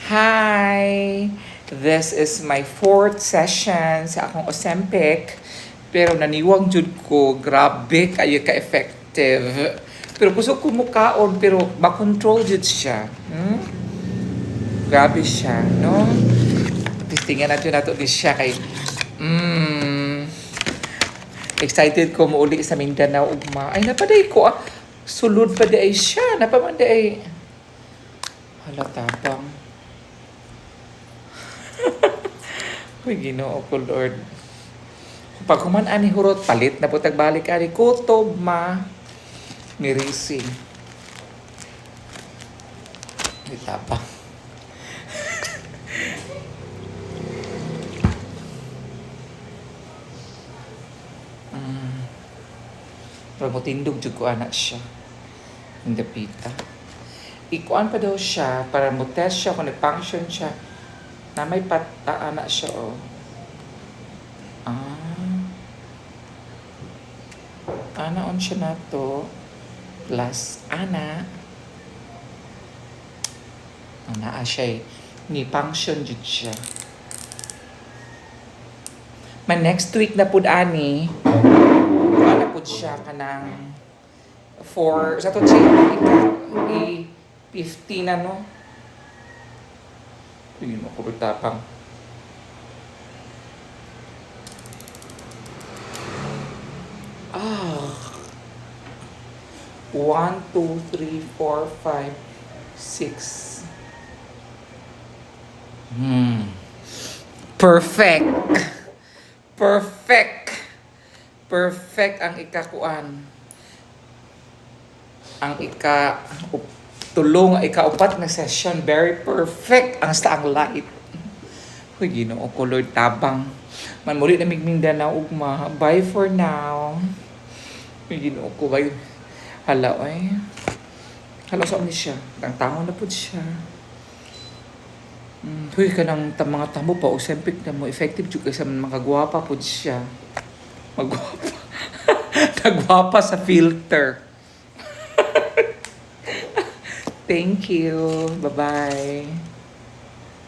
Hi! This is my fourth session sa akong Ozempic. Pero naniwang jud ko, grabe kayo ka-effective. Pero kusog ko mukaon, pero makontrol jud siya. Grabe siya, no? Testingan natin nato din siya kay... excited ko muuli sa Mindanao ugma. Ay, napaday ko sulod pa di ay siya. Napamanday ay... Halatapang. Uy, Ginoo ko, Lord. Pag kuman ani hurot, palit na po tagbalik ani kutob ma. Ni racing. Itapang. Pero mutindog jud ko anak siya. Hindi pita. Ikuan pa daw siya para mo test siya kung nag-function siya. Na may anak siya, oh. Anaon siya na to. Plus, Ana siya ni function jud siya. Man next week na pud ani. Ana pud siya kanang for sa to check 15 na no. Yun ako tapang. One, two, three, four, five, six. Perfect. Perfect. Perfect ang ikakuan. Ang tulong ikaupat na session. Very perfect ang sa ang light. Uy, Ginoo ko, Lord, tabang. Man muli na Mindanao ugma. Bye for now. Uy, Ginoo ko, bye. Hala, ay. Hala, saan ni siya? Ang tango na po siya. Huy, ka ng mga tamo pa. Ozempic na mo. Effective juga sa mga gwapa po siya. Magwapa. Nagwapa sa filter. Thank you. Bye-bye.